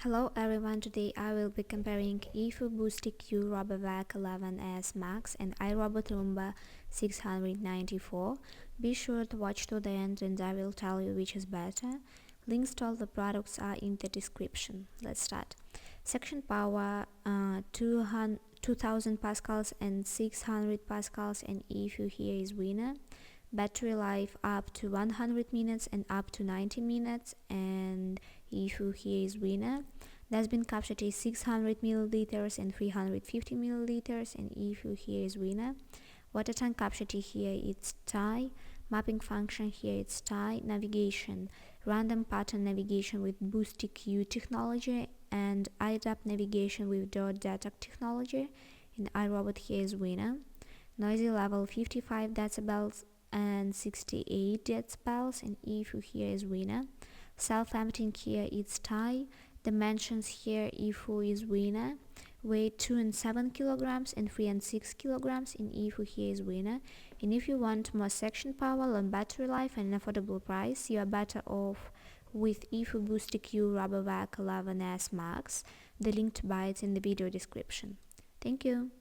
Hello everyone, today I will be comparing Eufy Boosty Q RoboVac 11S Max and iRobot Roomba 694. Be sure to watch to the end and I will tell you which is better. Links to all the products are in the description. Let's start. Section power 2000 pascals and 600 pascals, and Eufy here is winner. Battery life up to 100 minutes and up to 90 minutes, and Eufy here is winner. Dustbin capacity is 600 milliliters and 350 milliliters, and Eufy here is winner. Water tank capacity here it's tie. Mapping function here it's tie. Navigation, random pattern navigation with Boosty Q technology and IDAP navigation with dot data technology, and iRobot here is winner. Noisy level 55 decibels and 68 decibels, and Eufy here is winner. Self-emptying here it's tie. Dimensions here Eufy is winner. Weight 2 and 7 kilograms and 3 and 6 kilograms, and Eufy here is winner. And if you want more section power, long battery life and an affordable price, you are better off with Eufy Boosty Q RoboVac 11S Max. The link to buy it in the video description. Thank you.